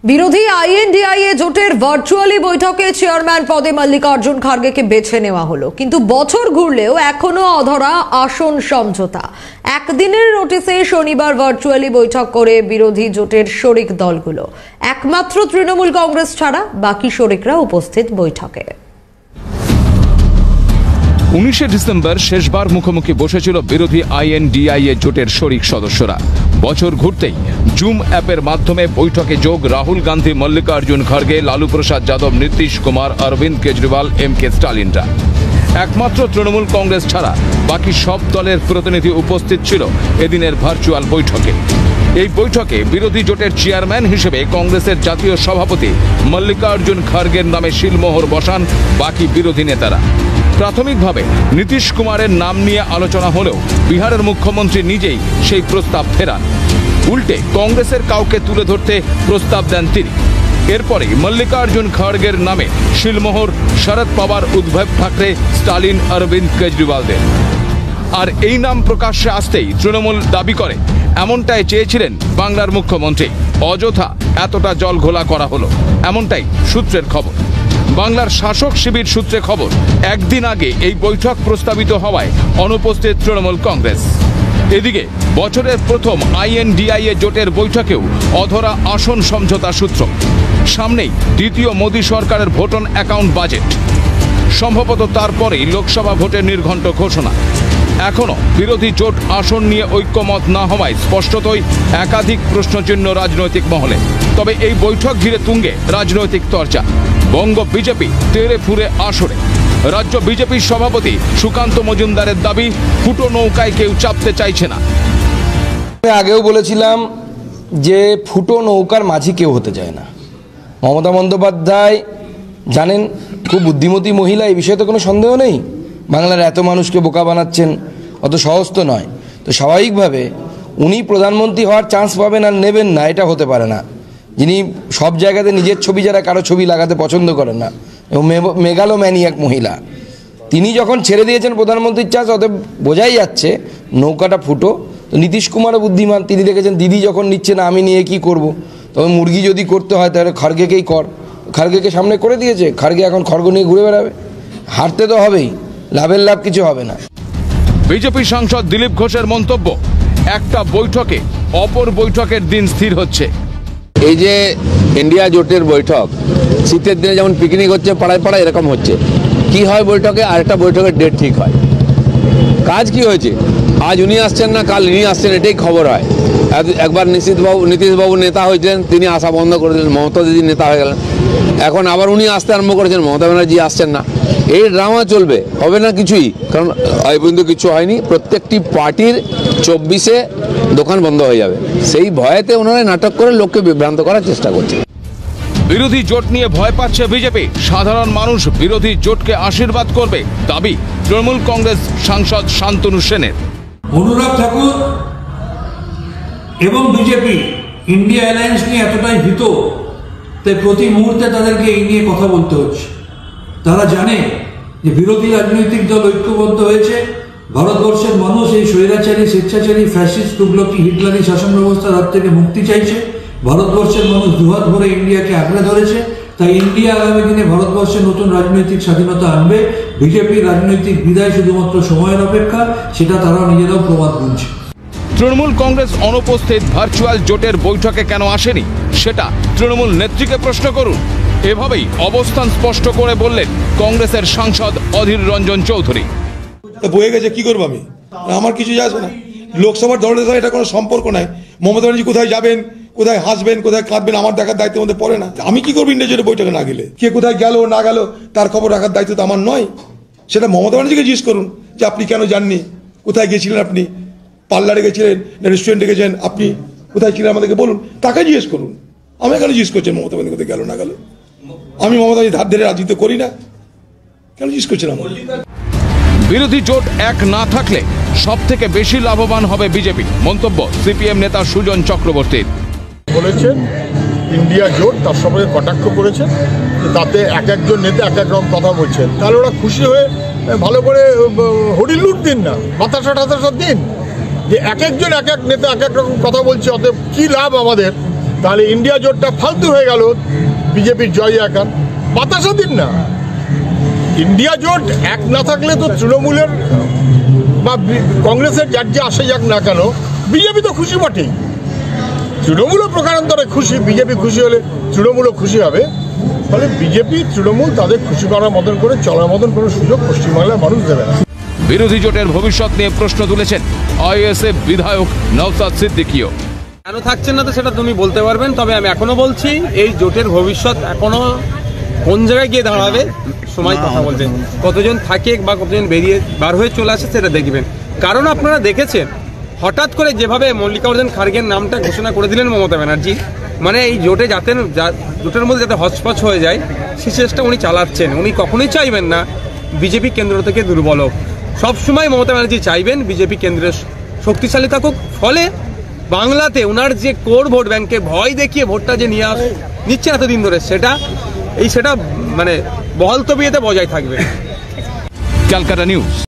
বিরোধী আইএনডিআইএ জোটের ভার্চুয়ালি বৈঠকে চেয়ারম্যান পদে মল্লিকার্জুন খার্গেকে বেছে নেওয়া হলো, কিন্তু বছর ঘুরলেও এখনো অধরা আসন সমঝোতা। একদিনের নোটিসে শনিবার ভার্চুয়ালি বৈঠক করে বিরোধী জোটের শরিক দলগুলো। একমাত্র তৃণমূল কংগ্রেস ছাড়া বাকি শরিকরা উপস্থিত বৈঠকে। 19 ডিসেম্বর শেষবার মুখোমুখি বসেছিল বিরোধী আইএনডিআইএ জোটের শরিক সদস্যরা। বছর ঘুরতেই জুম অ্যাপের মাধ্যমে বৈঠকে যোগ রাহুল গান্ধী, মল্লিকার্জুন খার্গে, লালু প্রসাদ যাদব, নীতিশ কুমার, অরবিন্দ কেজরিওয়াল, এম.কে. স্টালিনরা। একমাত্র তৃণমূল কংগ্রেস ছাড়া বাকি সব দলের প্রতিনিধি উপস্থিত ছিল এদিনের ভার্চুয়াল বৈঠকে। এই বৈঠকে বিরোধী জোটের চেয়ারম্যান হিসেবে কংগ্রেসের জাতীয় সভাপতি মল্লিকার্জুন খার্গের নামে শিলমোহর বসান বাকি বিরোধী নেতারা। প্রাথমিকভাবে নীতিশ কুমারের নাম নিয়ে আলোচনা হলেও বিহারের মুখ্যমন্ত্রী নিজেই সেই প্রস্তাব ফেরান। উল্টে কংগ্রেসের কাউকে তুলে ধরতে প্রস্তাব দেন তিনি। এরপরে মল্লিকার্জুন খার্গের নামে শিলমোহর শরদ পাওয়ার, উদ্ধব ঠাকরে, স্টালিন, অরবিন্দ কেজরিওয়ালদের। আর এই নাম প্রকাশ্যে আসতেই তৃণমূল দাবি করে এমনটাই চেয়েছিলেন বাংলার মুখ্যমন্ত্রী। অযথা এতটা জল ঘোলা করা হলো, এমনটাই সূত্রের খবর। বাংলার শাসক শিবির সূত্রে খবর, একদিন আগে এই বৈঠক প্রস্তাবিত হওয়ায় অনুপস্থিত তৃণমূল কংগ্রেস। এদিকে বছরের প্রথম আইএনডিআইএ জোটের বৈঠকেও অধরা আসন সমঝোতা সূত্র। সামনেই দ্বিতীয় মোদী সরকারের ভোট অন অ্যাকাউন্ট বাজেট। সম্ভবত তারপরেই লোকসভা ভোটের নির্ঘণ্ট ঘোষণা। এখনো বিরোধী জোট আসন নিয়ে ঐক্যমত না হওয়ায় স্পষ্টতই একাধিক প্রশ্নচিহ্ন রাজনৈতিক মহলে। তবে এই বৈঠক ঘিরে তুঙ্গে রাজনৈতিক চর্চা। বঙ্গ বিজেপি তেড়ে ফুরে আসরে। রাজ্য বিজেপির সভাপতি সুকান্ত মজুমদারের দাবি, ফুটো নৌকায় কেউ চাপতে চাইছে না। আমি আগেও বলেছিলাম যে ফুটো নৌকার মাঝি কেউ হতে চায় না। মমতা বন্দ্যোপাধ্যায় জানেন, খুব বুদ্ধিমতী মহিলা, এই বিষয়ে তো কোনো সন্দেহ নেই। বাংলার এত মানুষকে বোকা বানাচ্ছেন, অত সহজ তো নয়। তো স্বাভাবিকভাবে উনি প্রধানমন্ত্রী হওয়ার চান্স পাবেন আর নেবেন না, এটা হতে পারে না। যিনি সব জায়গাতে নিজের ছবি যারা কারো ছবি লাগাতে পছন্দ করেন না, এবং মেগালোম্যানিয়াক মহিলা, তিনি যখন ছেড়ে দিয়েছেন প্রধানমন্ত্রীর চান্স, অতএব বোঝাই যাচ্ছে নৌকাটা ফুটো। তো নীতিশ কুমারও বুদ্ধিমান, তিনি দেখেছেন দিদি যখন নিচ্ছে না, আমি নিয়ে কি করব। তবে মুরগি যদি করতে হয় তাহলে খার্গেকেই কর। খার্গেকে সামনে করে দিয়েছে, খার্গে এখন খড়গ নিয়ে ঘুরে বেড়াবে। হারতে তো হবেই, লাভের লাভ কিছু হবে না। বিজেপি সাংসদ দিলীপ ঘোষের মন্তব্য, একটা বৈঠকে অপর বৈঠকের দিন স্থির হচ্ছে। এই যে ইন্ডিয়া জোটের বৈঠক, শীতের দিনে যেমন পিকনিক হচ্ছে পাড়ায় পাড়ায়, এরকম হচ্ছে। কি হয় বৈঠকে? আরেকটা বৈঠকের ডেট ঠিক হয়। কাজ কি হয়েছে? আজ উনি আসছেন না, কাল ইনি আসছেন, এটাই খবর হয়। একবার নীতিশবাবু নেতা হয়েছেন, তিনি আসা বন্ধ করে দিলেন, মমতা দিদি নেতা হয়ে গেলেন। এখন আবার উনি আসতে আরম্ভ করেছেন, মমতা ব্যানার্জি আসছেন না। এই ড্রামা চলবে, হবে না কিছুই, কারণ এই পর্যন্ত কিছু হয়নি। প্রত্যেকটি পার্টির 24-এ দোকান বন্ধ হয়ে যাবে, সেই ভয়েতে ওনারা নাটক করে লোককে বিভ্রান্ত করার চেষ্টা করছে। বিরোধী জোট নিয়ে ভয় পাচ্ছে বিজেপি। সাধারণ মানুষ বিরোধী জোটকে আশীর্বাদ করবে, দাবি তৃণমূল কংগ্রেস সাংসদ শান্তনু সেনের। অনুরাগ ঠাকুর এবং বিজেপি ইন্ডিয়া অ্যালায়েন্স নিয়ে এতটাই ভীত, তাই প্রতি মুহূর্তে তাদেরকে এই নিয়ে কথা বলতে হচ্ছে। তারা জানে যে বিরোধী রাজনৈতিক দল ঐক্যবদ্ধ হয়েছে, ভারতবর্ষের মানুষ এই স্বৈরাচারী, স্বেচ্ছাচারী, ফ্যাসিস্ট, তুগলকি, হিটলারি শাসন ব্যবস্থার হাত থেকে মুক্তি চাইছে। ভারতবর্ষের মানুষ দুহাত ভরে ইন্ডিয়াকে আঁকড়ে ধরেছে। তাই ইন্ডিয়া আগামী দিনে ভারতবর্ষে নতুন রাজনৈতিক স্বাধীনতা আনবে। বিজেপির রাজনৈতিক বিদায় শুধুমাত্র সময়ের অপেক্ষা, সেটা তারা নিজেরাও প্রমাণ করছে। তৃণমূল কংগ্রেস অনুপস্থিত ভার্চুয়াল জোটের বৈঠকে কেন আসেনি, সেটা তৃণমূল নেত্রীকে প্রশ্ন করুন। এভাবেই অবস্থান স্পষ্ট করে বললেন কংগ্রেসের সাংসদ অধীর রঞ্জন চৌধুরী। বয়ে গেছে, কি করবো আমি? আমার কিছু যায় আসবে না। লোকসভার দলের সাথে এটা কোনো সম্পর্ক নাই। মমতা ব্যানার্জি কোথায় যাবেন, কোথায় হাসবেন, কোথায় কাঁদবেন, আমার দেখার দায়িত্বের মধ্যে পড়ে না। আমি কি করবো ইন্ডিয়া জোটের বৈঠকে না গেলে? কে কোথায় গেল না গেল তার খবর রাখার দায়িত্ব তো আমার নয়। সেটা মমতা ব্যানার্জিকে জিজ্ঞেস করুন যে আপনি কেন যাননি, কোথায় গেছিলেন, আপনি পার্লারে গেছিলেন না রেস্টুরেন্টে গেছেন, আপনি কোথায় ছিলেন আমাদেরকে বলুন, তাকে জিজ্ঞেস করুন। আমি কেন জিজ্ঞেস করছেন মমতা ব্যানার্জি কোথায় গেল না গেল? আমি মমতা ব্যানার্জি ধার ধরে রাজনীতি করি না, কেন জিজ্ঞেস করছিলাম? বিরোধী জোট এক না থাকলে সব থেকে বেশি লাভবান হবে বিজেপি, মন্তব্য সিপিএম নেতা সুজন চক্রবর্তীর। বলেছেন ইন্ডিয়া জোট, তার সঙ্গে কটাক্ষ করেছেন, তাতে এক একজন নেতা এক এক রকম কথা বলছেন। তাহলে ওরা খুশি হয়ে ভালো করে হরিলুট দিন না, বাতাসা টাতাসা দিন, যে এক একজন এক এক নেতা এক এক রকম কথা বলছে, অতএব কী লাভ আমাদের তাহলে ইন্ডিয়া জোটটা ফালতু হয়ে গেল, বিজেপির জয় একান বাতাসা দিন না। ইন্ডিয়া জোট এক না থাকলে তো তৃণমূলের বা কংগ্রেসের যার যে আসে যাক না কেন, বিজেপি তো খুশি বটেই। তৃণমূলও প্রকারান্তরে খুশি, বিজেপি খুশি হলে তৃণমূলও খুশি হবে। ফলে বিজেপি তৃণমূল তাদের খুশি করার মতন করে চলার মতন কোনো সুযোগ পশ্চিমবাংলার মানুষ দেবে না। বিরোধী জোটের ভবিষ্যৎ নিয়ে প্রশ্ন তুলেছেন আইএসএফ বিধায়ক নওশাদ সিদ্দিকীও। কেন থাকছেন না তো সেটা তুমি বলতে পারবেন, তবে আমি এখনো বলছি এই জোটের ভবিষ্যৎ এখনো কোন জায়গায় গিয়ে দাঁড়াবে সময় কথা বলতে, কতজন থাকে বা কতজন বেরিয়ে বার হয়ে চলে আসে সেটা দেখবেন। কারণ আপনারা দেখেছেন হঠাৎ করে যেভাবে মল্লিকার্জুন খার্গের নামটা ঘোষণা করে দিলেন মমতা ব্যানার্জি, মানে এই জোটে জোটের মধ্যে যাতে হচপচ হয়ে যায় সে চেষ্টা উনি চালাচ্ছেন। উনি কখনোই চাইবেন না বিজেপি কেন্দ্র থেকে দুর্বল হোক, সবসময় মমতা ব্যানার্জি চাইবেন বিজেপি কেন্দ্রের শক্তিশালী থাকুক। ফলে বাংলাতে ওনার যে কোর ভোট ব্যাংকে ভয় দেখিয়ে ভোটটা যে নিচ্ছেন এতদিন ধরে, সেটা মানে বহাল তবিয়তে বজায় থাকবে। ক্যালকাটা নিউজ।